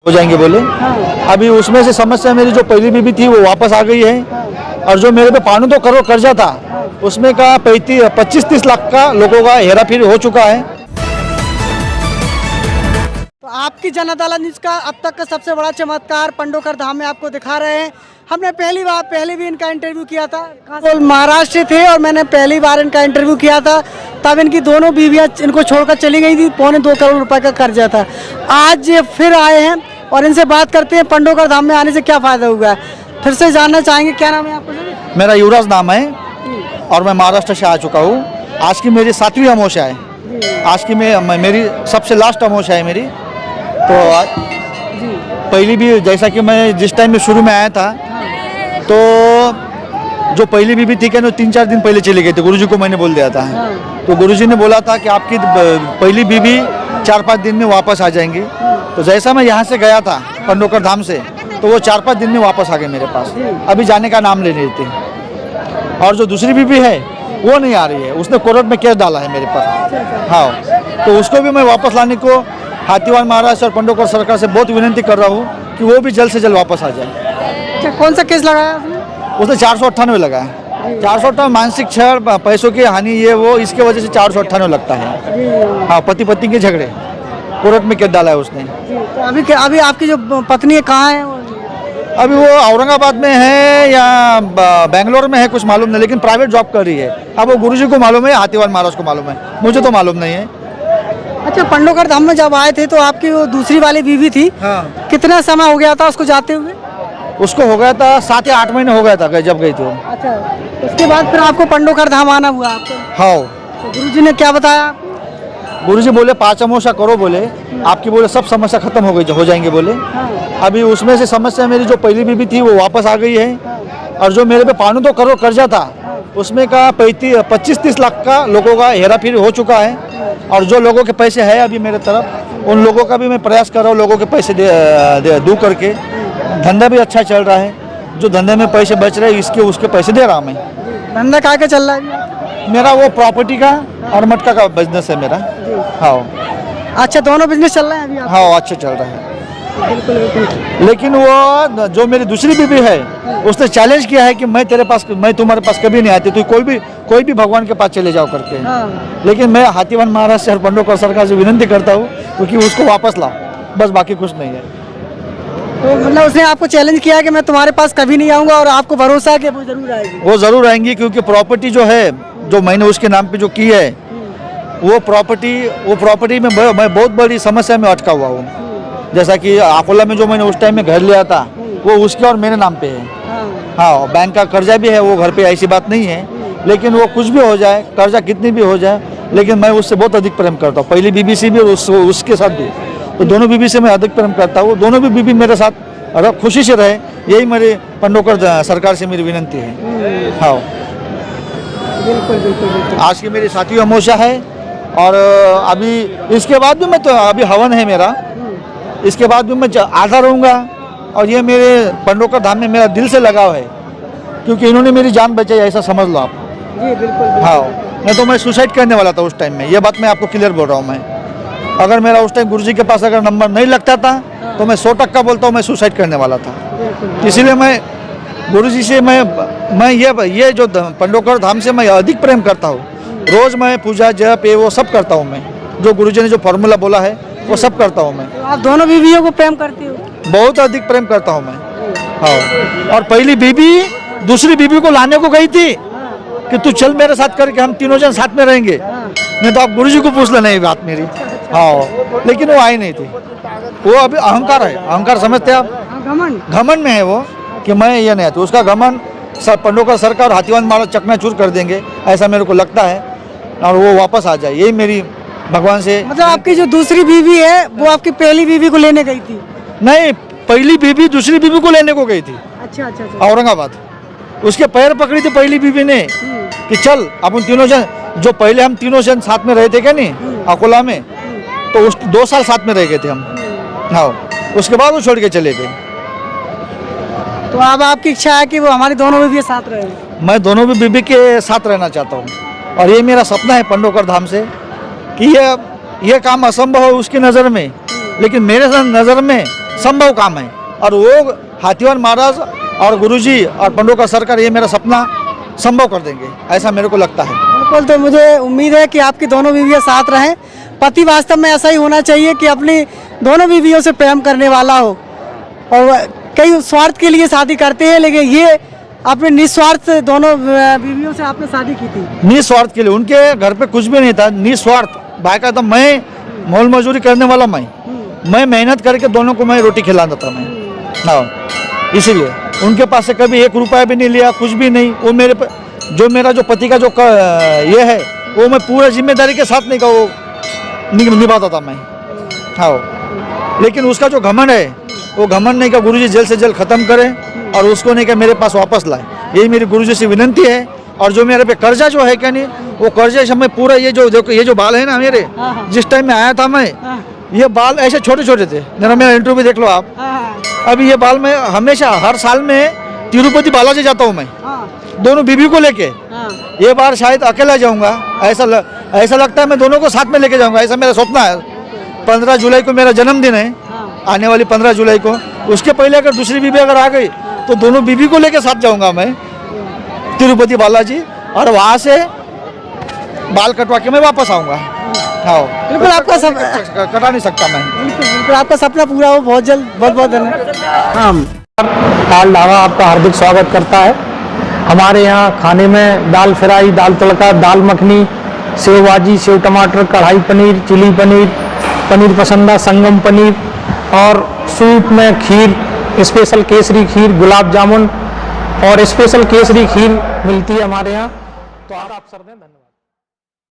हो जाएंगे बोले। अभी उसमें से समस्या मेरी जो पहली बीबी थी वो वापस आ गई है, और जो मेरे पे 5 करोड़ कर्जा था उसमें का 25-30 लाख का लोगों का हेरा फेरी हो चुका है। तो आपकी जन अदालत न्यूज़ का अब तक का सबसे बड़ा चमत्कार पंडोकर धाम में आपको दिखा रहे हैं। हमने पहले भी इनका इंटरव्यू किया था, वो महाराष्ट्र थे और मैंने पहली बार इनका इंटरव्यू किया था, तब इनकी दोनों बीवियां इनको छोड़कर चली गई थी, 2.25 करोड़ रुपए का कर्जा था। आज ये फिर आए हैं और इनसे बात करते हैं पंडोकर धाम में आने से क्या फ़ायदा हुआ है। फिर से जानना चाहेंगे, क्या नाम है आपका? मेरा युवराज नाम है और मैं महाराष्ट्र से आ चुका हूँ। आज की मेरी 7वीं अमावस्या है, आज की मेरी सबसे लास्ट अमावस्या है मेरी। तो पहली भी जैसा कि मैं जिस टाइम में शुरू में आया था, तो जो पहली बीबी थी क्या 3-4 दिन पहले चली गई थी, गुरुजी को मैंने बोल दिया था। तो गुरुजी ने बोला था कि आपकी पहली बीबी 4-5 दिन में वापस आ जाएंगी। तो जैसा मैं यहाँ से गया था पंडोकर धाम से, तो वो 4-5 दिन में वापस आ गए मेरे पास, अभी जाने का नाम ले रही थी। और जो दूसरी बीबी है वो नहीं आ रही है, उसने कोर्ट में केस डाला है मेरे पर। हाँ, तो उसको भी मैं वापस लाने को हाथीवाल महाराज और पंडोकर सरकार से बहुत विनती कर रहा हूँ कि वो भी जल्द से जल्द वापस आ जाए। कौन सा केस लगाया उसने 498 लगाया। 498 मानसिक छळ, पैसों की हानि, ये वो, इसके वजह से 498 लगता है। हाँ, पति पत्नी के झगड़े, कोर्ट में केस डाला है उसने। तो अभी आपकी जो पत्नी है कहाँ है? अभी वो औरंगाबाद में है या बेंगलोर में है कुछ मालूम नहीं, लेकिन प्राइवेट जॉब कर रही है। अब वो गुरुजी को मालूम है, हाथीवाल महाराज को मालूम है, मुझे तो मालूम नहीं है। अच्छा, पंडोकर धाम में जब आए थे तो आपकी वो दूसरी वाली बीवी थी, कितना समय हो गया था उसको जाते हुए? उसको हो गया था 7 या 8 महीने हो गया था जब गई थी वो। अच्छा, उसके बाद फिर आपको पंडोकर धाम आना हुआ आपको? हाँ। तो गुरुजी ने क्या बताया? गुरुजी बोले 5 अमावस्या करो, बोले आपकी बोले सब समस्या खत्म हो जाएंगे बोले। अभी उसमें से समस्या मेरी जो पहली बीबी थी वो वापस आ गई है, और जो मेरे पे 5 करोड़ कर्जा था उसमें का 25-30 लाख का लोगों का हेरा फेरी हो चुका है। और जो लोगों के पैसे है अभी मेरे तरफ, उन लोगों का भी मैं प्रयास कर रहा हूँ लोगों के पैसे दूँ करके। धंधा भी अच्छा चल रहा है, जो धंधे में पैसे बच रहे हैं इसके उसके पैसे दे रहा हूँ मैं। धंधा क्या चल रहा है? मेरा वो प्रॉपर्टी का और मटका का बिजनेस है मेरा। हाँ। अच्छा, दोनों बिजनेस चल रहे हैं अभी? हाँ, अच्छा चल रहा है। लेकिन वो जो मेरी दूसरी बीबी है उसने चैलेंज किया है कि मैं तुम्हारे पास कभी नहीं आती, तू कोई भी भगवान के पास चले जाओ करके। लेकिन मैं हाथीवाल महाराज से और पंडोकर सरकार से विनती करता हूँ क्योंकि उसको वापस लाओ, बस, बाकी कुछ नहीं है। तो मतलब उसने आपको चैलेंज किया कि मैं तुम्हारे पास कभी नहीं आऊँगा, और आपको भरोसा है कि वो जरूर आएगी? वो ज़रूर आएंगी, क्योंकि प्रॉपर्टी जो है जो मैंने उसके नाम पे जो की है वो प्रॉपर्टी में मैं बहुत बड़ी समस्या में अटका हुआ हूँ। जैसा कि अकोला में जो मैंने उस टाइम में घर लिया था वो उसके और मेरे नाम पे है। हाँ, बैंक का कर्जा भी है वो घर पे, ऐसी बात नहीं है। लेकिन वो कुछ भी हो जाए, कर्जा कितनी भी हो जाए, लेकिन मैं उससे बहुत अधिक प्रेम करता हूँ, पहली बीबी से भी और उसके साथ भी। तो दोनों बीबी से मैं अधिक प्रेम करता हूँ, दोनों भी बीबी मेरे साथ खुशी से रहे, यही मेरे पंडोकर सरकार से मेरी विनती है। हाँ, बिल्कुल। आज की मेरी 7वीं अमावस्या है, और अभी इसके बाद भी मैं तो अभी हवन है मेरा, इसके बाद भी मैं आधा रहूँगा। और ये मेरे पंडोकर धाम में मेरा दिल से लगाव है, क्योंकि इन्होंने मेरी जान बचाई, ऐसा समझ लो आप। जी बिल्कुल। हाँ, नहीं तो मैं सुसाइड करने वाला था उस टाइम में, ये बात मैं आपको क्लियर बोल रहा हूँ। मैं अगर मेरा उस टाइम गुरुजी के पास अगर नंबर नहीं लगता था तो मैं 100% बोलता हूँ मैं सुसाइड करने वाला था। इसीलिए मैं गुरुजी से मैं ये जो पंडोकर धाम से मैं अधिक प्रेम करता हूँ। रोज़ मैं पूजा जप ये वो सब करता हूँ मैं, जो गुरुजी ने जो फॉर्मूला बोला है वो सब करता हूँ मैं। तो आप दोनों बीवियों को प्रेम करती हो? बहुत अधिक प्रेम करता हूँ मैं। हाँ, और पहली बीबी दूसरी बीबी को लाने को गई थी कि तू चल मेरे साथ करके हम तीनों जन साथ में रहेंगे, नहीं तो आप गुरुजी को पूछ लेना ये बात मेरी। हाँ, लेकिन वो आई नहीं थी। वो अभी अहंकार है, अहंकार समझते आप? घमंड में है वो कि मैं ये नहीं आता। उसका घमंड पंडोकर सरकार हाथीवाल महाराज चकनाचूर कर देंगे, ऐसा मेरे को लगता है, और वो वापस आ जाए, यही मेरी भगवान से। मतलब आपकी जो दूसरी बीवी है वो आपकी पहली बीवी को लेने गई थी? नहीं, पहली बीवी दूसरी बीवी को लेने को गई थी। अच्छा। औरंगाबाद उसके पैर पकड़ी थी पहली बीवी ने कि चल अपन तीनों जन, जो पहले हम तीनों जन साथ में रहे थे क्या नहीं अकोला में, तो उस 2 साल साथ में रह गए थे हम। हाँ, उसके बाद वो छोड़ के चले गए। तो अब आपकी इच्छा है कि वो हमारी दोनों बीवी साथ रहे? मैं दोनों भी बीबी के साथ रहना चाहता हूँ, और ये मेरा सपना है पंडोकर धाम से कि ये काम असंभव है उसकी नज़र में, लेकिन मेरे नज़र में संभव काम है। और वो हाथीवान महाराज और गुरुजी और पंडोकर सरकार ये मेरा सपना संभव कर देंगे, ऐसा मेरे को लगता है। बिल्कुल, तो मुझे उम्मीद है कि आपकी दोनों बीवियाँ साथ रहें। पति वास्तव में ऐसा ही होना चाहिए कि अपनी दोनों बीवियों से प्रेम करने वाला हो, और कई स्वार्थ के लिए शादी करते हैं, लेकिन ये अपने निस्वार्थ दोनों बीवियों से आपने शादी की थी। निस्वार्थ के लिए, उनके घर पे कुछ भी नहीं था, निस्वार्थ भाई का। तो मैं मोल मजदूरी करने वाला, मैं मेहनत करके दोनों को मैं रोटी खिलाता था मैं, हाँ। इसीलिए उनके पास से कभी 1 रुपया भी नहीं लिया, कुछ भी नहीं। वो मेरा जो पति का जो ये है, वो मैं पूरा जिम्मेदारी के साथ नहीं का वो निभाता था मैं, हाँ। लेकिन उसका जो घमंड है, वो घमंड नहीं का गुरुजी जल्द से जल्द खत्म करें और उसको नहीं का मेरे पास वापस लाए, यही मेरी गुरुजी से विनंती है। और जो मेरे पे कर्जा जो है क्या नहीं, वो कर्जे से मैं पूरा ये जो देखो, ये जो बाल है ना मेरे, जिस टाइम में आया था मैं, ये बाल ऐसे छोटे छोटे थे। मेरा इंटरव्यू देख लो आप। अभी ये बाल मैं हमेशा हर साल में तिरुपति बालाजी जाता हूँ मैं, दोनों बीबी को लेके। ये बार शायद अकेला जाऊंगा, ऐसा लगता है मैं दोनों को साथ में लेके जाऊंगा, ऐसा मेरा सपना है। 15 जुलाई को मेरा जन्मदिन है, आने वाली 15 जुलाई को। उसके पहले अगर दूसरी बीबी अगर आ गई तो दोनों बीबी को लेके साथ जाऊंगा मैं तिरुपति बालाजी, और वहाँ से बाल कटवा के मैं वापस आऊँगा, हाँ। बिल्कुल, आपका कटा नहीं सकता मैं। बिल्कुल आपका सपना पूरा हो बहुत जल्द। बहुत बहुत धन्यवाद। हाँ, दाल ढाबा आपका हार्दिक स्वागत करता है। हमारे यहाँ खाने में दाल फ्राई, दाल तड़का, दाल मखनी, सेव भाजी, सेव टमाटर, कढ़ाई पनीर, चिली पनीर, पनीर पसंदा, संगम पनीर, और स्वीट में खीर, स्पेशल केसरी खीर, गुलाब जामुन और स्पेशल केसरी खीर मिलती है हमारे यहाँ। तो आप सर दें, धन्यवाद।